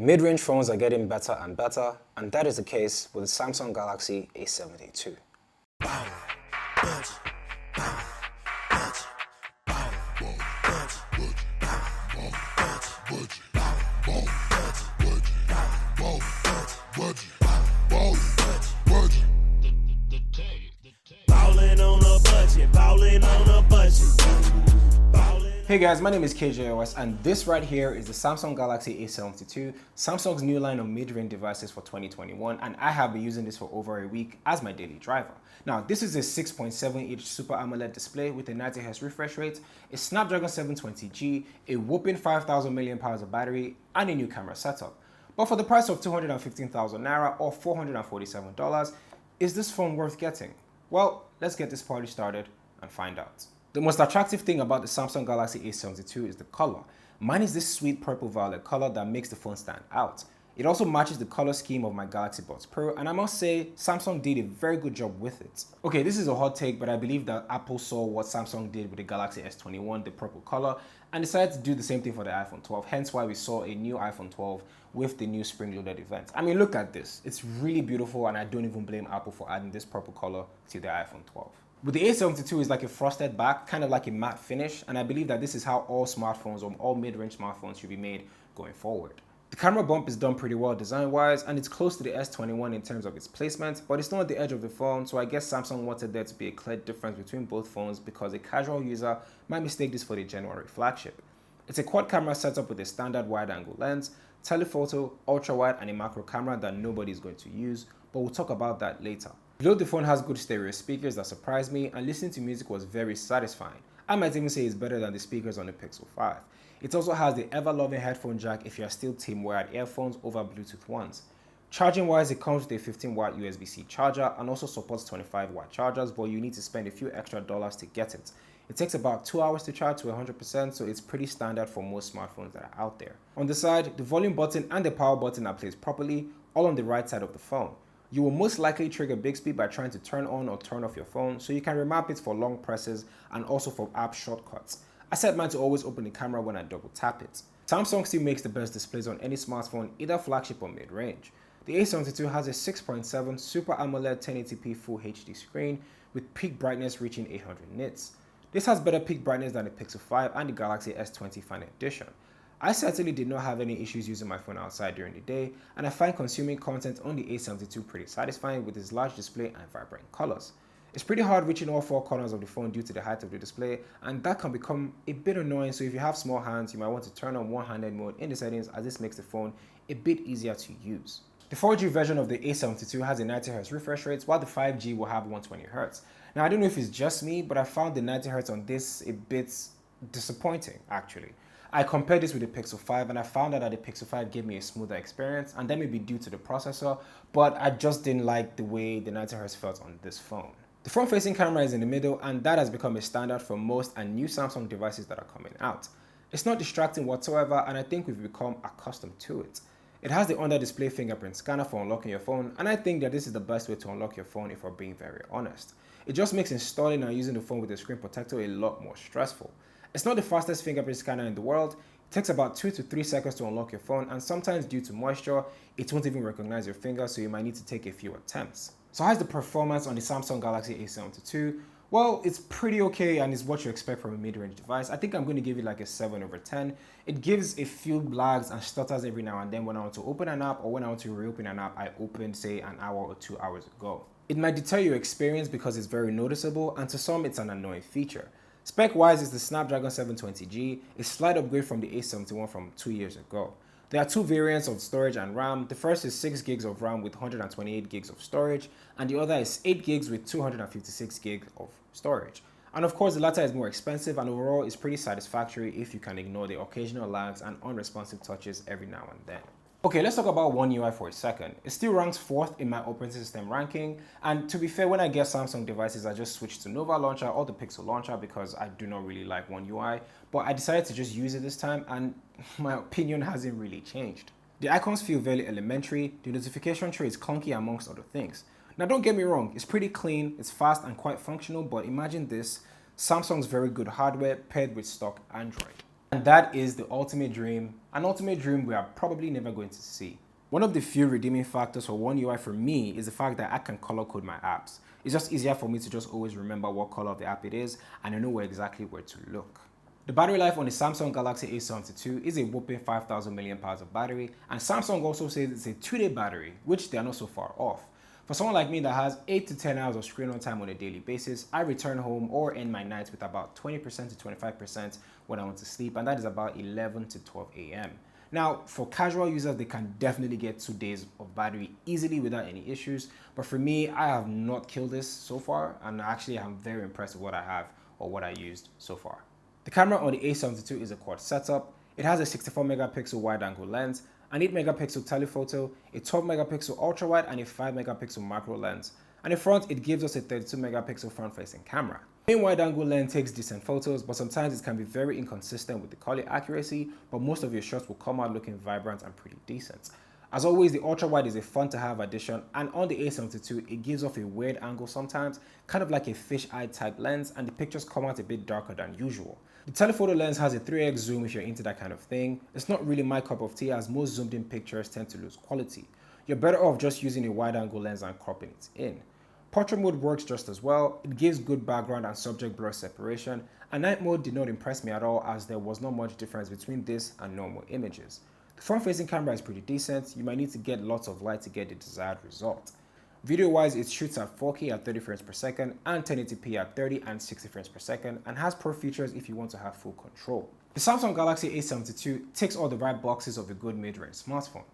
Mid-range phones are getting better and better, and that is the case with the Samsung Galaxy A72. Hey guys, my name is KJOS and this right here is the Samsung Galaxy A72, Samsung's new line of mid-range devices for 2021, and I have been using this for over a week as my daily driver. Now, this is a 6.7-inch Super AMOLED display with a 90Hz refresh rate, a Snapdragon 720G, a whopping 5,000 mAh of battery, and a new camera setup. But for the price of 215,000 Naira or $447, is this phone worth getting? Well, let's get this party started and find out. The most attractive thing about the Samsung Galaxy A72 is the color. Mine is this sweet purple-violet color that makes the phone stand out. It also matches the color scheme of my Galaxy Buds Pro, and I must say, Samsung did a very good job with it. Okay, this is a hot take, but I believe that Apple saw what Samsung did with the Galaxy S21, the purple color, and decided to do the same thing for the iPhone 12, hence why we saw a new iPhone 12 with the new spring-loaded event. I mean, look at this. It's really beautiful, and I don't even blame Apple for adding this purple color to the iPhone 12. But the A72 is like a frosted back, kind of like a matte finish, and I believe that this is how all smartphones or all mid-range smartphones should be made going forward. The camera bump is done pretty well design-wise, and it's close to the S21 in terms of its placement, but it's not at the edge of the phone, so I guess Samsung wanted there to be a clear difference between both phones because a casual user might mistake this for the January flagship. It's a quad camera setup with a standard wide-angle lens, telephoto, ultra-wide, and a macro camera that nobody is going to use, but we'll talk about that later. Though the phone has good stereo speakers that surprised me, and listening to music was very satisfying. I might even say it's better than the speakers on the Pixel 5. It also has the ever-loving headphone jack if you are still team wired earphones over Bluetooth ones. Charging wise, it comes with a 15-watt USB-C charger and also supports 25-watt chargers, but you need to spend a few extra dollars to get it. It takes about 2 hours to charge to 100%, so it's pretty standard for most smartphones that are out there. On the side, the volume button and the power button are placed properly, all on the right side of the phone. You will most likely trigger Bixby by trying to turn on or turn off your phone, so you can remap it for long presses and also for app shortcuts. I set mine to always open the camera when I double tap it. Samsung still makes the best displays on any smartphone, either flagship or mid-range. The A72 has a 6.7 Super AMOLED 1080p Full HD screen with peak brightness reaching 800 nits. This has better peak brightness than the Pixel 5 and the Galaxy S20 Final Edition. I certainly did not have any issues using my phone outside during the day, and I find consuming content on the A72 pretty satisfying with its large display and vibrant colors. It's pretty hard reaching all four corners of the phone due to the height of the display, and that can become a bit annoying, so if you have small hands, you might want to turn on one-handed mode in the settings, as this makes the phone a bit easier to use. The 4G version of the A72 has a 90Hz refresh rate, while the 5G will have 120Hz. Now, I don't know if it's just me, but I found the 90Hz on this a bit disappointing, actually. I compared this with the Pixel 5 and I found out that the Pixel 5 gave me a smoother experience, and that may be due to the processor, but I just didn't like the way the 90Hz felt on this phone. The front-facing camera is in the middle, and that has become a standard for most and new Samsung devices that are coming out. It's not distracting whatsoever, and I think we've become accustomed to it. It has the under-display fingerprint scanner for unlocking your phone, and I think that this is the best way to unlock your phone if we're being very honest. It just makes installing and using the phone with a screen protector a lot more stressful. It's not the fastest fingerprint scanner in the world. It takes about 2 to 3 seconds to unlock your phone, and sometimes due to moisture, it won't even recognize your finger, so you might need to take a few attempts. So how's the performance on the Samsung Galaxy A72? Well, it's pretty okay and it's what you expect from a mid-range device. I think I'm going to give it like a 7/10. It gives a few lags and stutters every now and then when I want to open an app, or when I want to reopen an app I opened say an hour or 2 hours ago. It might deter your experience because it's very noticeable, and to some it's an annoying feature. Spec-wise, it's the Snapdragon 720G, a slight upgrade from the A71 from 2 years ago. There are two variants of storage and RAM. The first is 6 gigs of RAM with 128 gigs of storage, and the other is 8 gigs with 256 gigs of storage. And of course, the latter is more expensive, and overall is pretty satisfactory if you can ignore the occasional lags and unresponsive touches every now and then. Okay, let's talk about One UI for a second. It still ranks 4th in my operating system ranking, and to be fair, when I get Samsung devices, I just switch to Nova Launcher or the Pixel Launcher because I do not really like One UI, but I decided to just use it this time, and my opinion hasn't really changed. The icons feel very elementary, the notification tree is clunky amongst other things. Now don't get me wrong, it's pretty clean, it's fast and quite functional, but imagine this, Samsung's very good hardware paired with stock Android. And that is the ultimate dream, an ultimate dream we are probably never going to see. One of the few redeeming factors for One UI for me is the fact that I can color code my apps. It's just easier for me to just always remember what color of the app it is, and I know exactly where to look. The battery life on the Samsung Galaxy A72 is a whopping 5,000 mAh of battery, and Samsung also says it's a 2-day battery, which they are not so far off. For someone like me that has 8 to 10 hours of screen on time on a daily basis, I return home or end my nights with about 20% to 25% when I want to sleep, and that is about 11 to 12 a.m. Now, for casual users, they can definitely get 2 days of battery easily without any issues. But for me, I have not killed this so far, and actually I'm very impressed with what I have or what I used so far. The camera on the A72 is a quad setup. It has a 64 megapixel wide angle lens, an 8 megapixel telephoto, a 12 megapixel ultra wide, and a 5 megapixel macro lens. And in front, it gives us a 32 megapixel front facing camera. The main wide angle lens takes decent photos, but sometimes it can be very inconsistent with the color accuracy, but most of your shots will come out looking vibrant and pretty decent. As always, the ultra wide is a fun to have addition, and on the A72, it gives off a weird angle sometimes, kind of like a fish-eye type lens, and the pictures come out a bit darker than usual. The telephoto lens has a 3x zoom if you're into that kind of thing. It's not really my cup of tea, as most zoomed in pictures tend to lose quality. You're better off just using a wide angle lens and cropping it in. Portrait mode works just as well. It gives good background and subject blur separation, and night mode did not impress me at all, as there was not much difference between this and normal images. The front-facing camera is pretty decent. You might need to get lots of light to get the desired result. Video-wise, it shoots at 4K at 30 frames per second and 1080p at 30 and 60 frames per second, and has pro features if you want to have full control. The Samsung Galaxy A72 ticks all the right boxes of a good mid-range smartphone.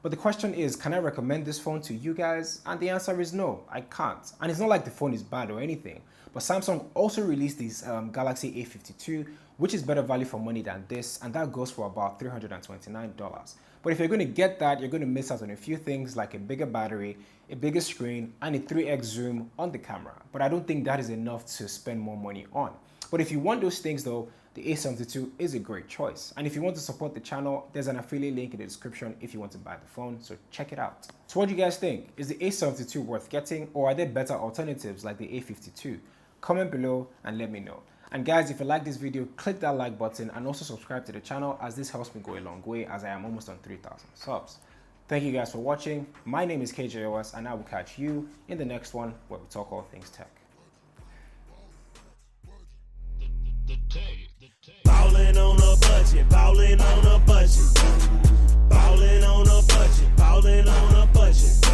But the question is, can I recommend this phone to you guys? And the answer is no, I can't. And it's not like the phone is bad or anything, but Samsung also released this Galaxy A52, which is better value for money than this, and that goes for about $329. But if you're going to get that, you're going to miss out on a few things like a bigger battery, a bigger screen, and a 3x zoom on the camera. But I don't think that is enough to spend more money on. But if you want those things though, the A72 is a great choice. And if you want to support the channel, there's an affiliate link in the description if you want to buy the phone, so check it out. So what do you guys think? Is the A72 worth getting, or are there better alternatives like the A52? Comment below and let me know. And guys, if you like this video, click that like button and also subscribe to the channel, as this helps me go a long way, as I am almost on 3,000 subs. Thank you guys for watching. My name is KJOS, and I will catch you in the next one where we talk all things tech. Ballin' on a budget, ballin' on a budget. Ballin' on a budget, ballin' on a budget.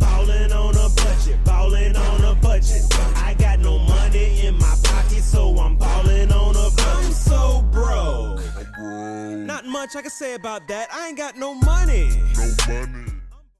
Ballin' on a budget, ballin' on a budget. I got no money in my pocket, so I'm ballin' on a budget. I'm so broke. Not much I can say about that. I ain't got no money.